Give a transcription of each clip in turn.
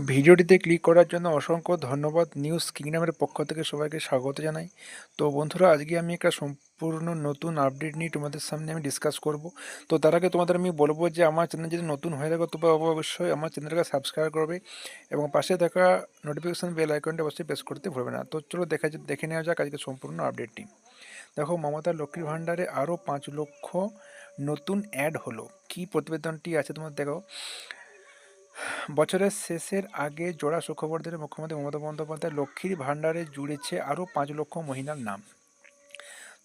ভিডিওটিতে ক্লিক করার জন্য অসংখ্য ধন্যবাদ। নিউজ কিংডমের পক্ষ থেকে সবাইকে স্বাগত জানাই। তো বন্ধুরা, আজকে আমি একটা সম্পূর্ণ নতুন আপডেট নিয়ে তোমাদের সামনে আমি ডিসকাস করব। তো তার আগে তোমাদের আমি বলবো যে আমার চ্যানেল যদি নতুন হয়ে থাকে তবে অবশ্যই আমার চ্যানেলটাকে সাবস্ক্রাইব করবে এবং পাশে থাকা নোটিফিকেশন বেল আইকনটা অবশ্যই প্রেস করতে ভুলবে না। তো চলো দেখে নেওয়া যাক আজকে সম্পূর্ণ আপডেটটি। দেখো, মমতা লক্ষ্মীর ভাণ্ডারে আরও 5 লক্ষ নতুন অ্যাড হলো। কি প্রতিবেদনটি আছে তোমার দেখো। বছরের শেষের আগে জোড়া সুখবর দিলে মুখ্যমন্ত্রী মমতা বন্দ্যোপাধ্যায় লক্ষ্মীর ভাণ্ডারে জুড়েছে আরও 5 লক্ষ মহিলার নাম।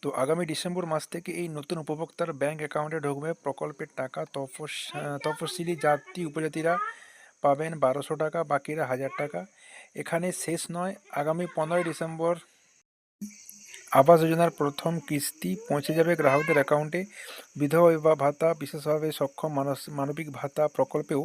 তো আগামী ডিসেম্বর মাস থেকে এই নতুন উপভোক্তার ব্যাংক অ্যাকাউন্টে ঢুকবে প্রকল্পের টাকা। তফসিলি জাতি উপজাতিরা পাবেন 1200 টাকা, বাকিরা 1000 টাকা। এখানে শেষ নয়, আগামী 15ই ডিসেম্বর আবাস যোজনার প্রথম কিস্তি পৌঁছে যাবে গ্রাহকদের অ্যাকাউন্টে। বিধবা ভাতা, বিশেষভাবে সক্ষম মানবিক ভাতা প্রকল্পেও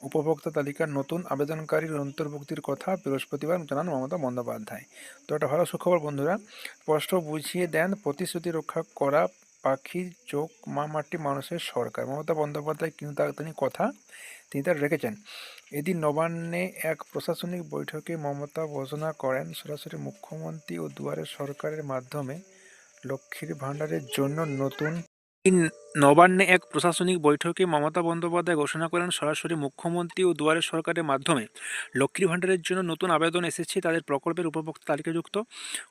উপভোক্তা তালিকার নতুন আবেদনকারীর অন্তর্ভুক্তির কথা বৃহস্পতিবার জানান মমতা বন্দ্যোপাধ্যায়। তো একটা ভালো সুখবর বন্ধুরা। স্পষ্ট বুঝিয়ে দেন প্রতিশ্রুতি রক্ষা করা পাখির চোখ মা মাটি মানুষের সরকার। মমতা বন্দ্যোপাধ্যায় কিন্তু তিনি তার রেখেছেন। এদিন নবান্নে এক প্রশাসনিক বৈঠকে মমতা ঘোষণা করেন সরাসরি মুখ্যমন্ত্রী ও দুয়ারে সরকারের মাধ্যমে লক্ষ্মীর ভাণ্ডারের জন্য নতুন। নবান্নে এক প্রশাসনিক বৈঠকে মমতা বন্দ্যোপাধ্যায় ঘোষণা করেন সরাসরি মুখ্যমন্ত্রী ও দুয়ারে সরকারের মাধ্যমে লক্ষ্মীর ভাণ্ডারের জন্য নতুন আবেদন এসেছে। তাদের প্রকল্পের উপভোক্তা তালিকাযুক্ত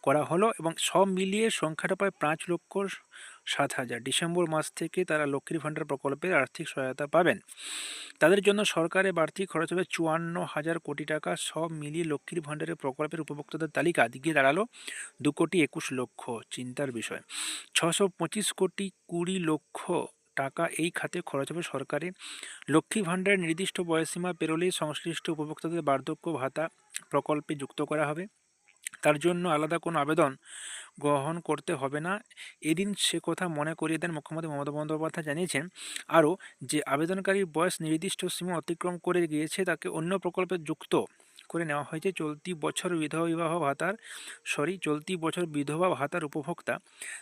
করা হলো এবং সব মিলিয়ে সংখ্যাটা প্রায় 5,07,000। ডিসেম্বর মাস থেকে তারা লক্ষ্মীর ভাণ্ডার প্রকল্পের আর্থিক সহায়তা পাবেন। তাদের জন্য সরকারের বাড়তি খরচ হবে 54,000 কোটি টাকা। সব মিলিয়ে লক্ষ্মীর ভাণ্ডারের প্রকল্পের উপভোক্তাদের তালিকা দিকে দাঁড়ালো 2,21,00,000। চিন্তার বিষয়, 625,20,00,000 টাকা এই খাতে খরচ হবে সরকারি। লক্ষ্মী ভাণ্ডারের নির্দিষ্ট বয়সীমা পেরোলেই সংশ্লিষ্ট উপভোক্তাদের বার্ধক্য ভাতা প্রকল্পে যুক্ত করা হবে। তার জন্য আলাদা কোনো আবেদন গ্রহণ করতে হবে না। এদিন সে কথা মনে করিয়ে দেন মুখ্যমন্ত্রী মমতা বন্দ্যোপাধ্যায়। জানিয়েছেন আরও যে আবেদনকারীর বয়স নির্দিষ্ট সীমা অতিক্রম করে গিয়েছে তাকে অন্য প্রকল্পে যুক্ত করে নেওয়া হয়েছে। চলতি বছর বিধবা ভাতার উপভোক্তা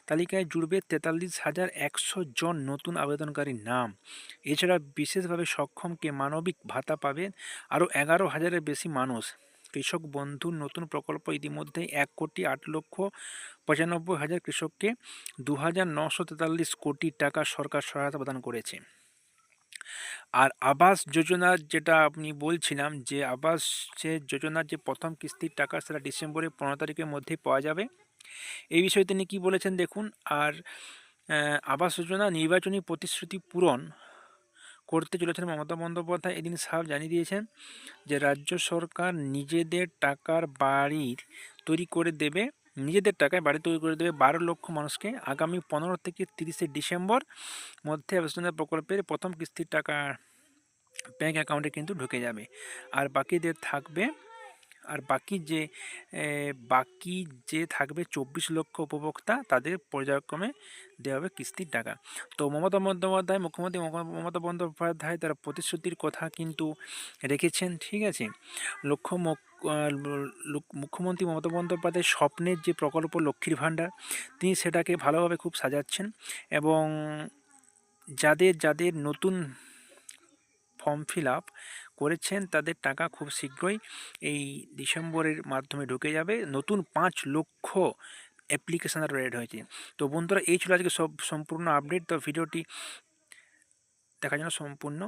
তালিকায় জুড়বে 43,100 জন নতুন আবেদনকারীর নাম। এছাড়া বিশেষভাবে সক্ষমকে মানবিক ভাতা পাবেন আরও 11,000-এর বেশি মানুষ। কৃষক বন্ধুর নতুন প্রকল্প ইতিমধ্যে 1,08,95,000 কৃষককে 2,943 টাকা সরকার সহায়তা প্রদান করেছে। আর আবাস যোজনার যেটা আপনি বলছিলাম, যে আবাসের যোজনার যে প্রথম কিস্তির টাকা সেটা ডিসেম্বরের 15 তারিখের মধ্যেই পাওয়া যাবে। এই বিষয়ে তিনি কী বলেছেন দেখুন। আর আবাস যোজনা নির্বাচনী প্রতিশ্রুতি পূরণ করতে চলেছেন মমতা বন্দ্যোপাধ্যায়। এদিন সাফ জানিয়ে দিয়েছেন যে রাজ্য সরকার নিজেদের টাকায় বাড়ি তৈরি করে দেবে 12 লক্ষ মানুষকে। আগামী 15 থেকে 30 ডিসেম্বর মধ্যে আবাস যোজনা প্রকল্পের প্রথম কিস্তির টাকা ব্যাঙ্ক অ্যাকাউন্টে কিন্তু ঢুকে যাবে। আর বাকি যে থাকবে 24 লক্ষ উপভোক্তা, তাদের পর্যায়ক্রমে দেওয়া হবে কিস্তির টাকা। তো মুখ্যমন্ত্রী মমতা বন্দ্যোপাধ্যায় তার প্রতিশ্রুতির কথা কিন্তু রেখেছেন, ঠিক আছে। মুখ্যমন্ত্রী মমতা বন্দ্যোপাধ্যায় স্বপ্নের যে প্রকল্প লক্ষ্মীর ভাণ্ডার, তিনি সেটাকে ভালোভাবে খুব সাজাচ্ছেন এবং যাদের নতুন ফর্ম ফিল আপ করেছেন তাদের টাকা খুব শীঘ্রই এই ডিসেম্বরের মাধ্যমে ঢুকে যাবে। নতুন 5 লক্ষ অ্যাপ্লিকেশান রেড হয়েছে। তো বন্ধুরা, এই ছিল আজকে সম্পূর্ণ আপডেট। তো ভিডিওটি দেখার জন্য সম্পূর্ণ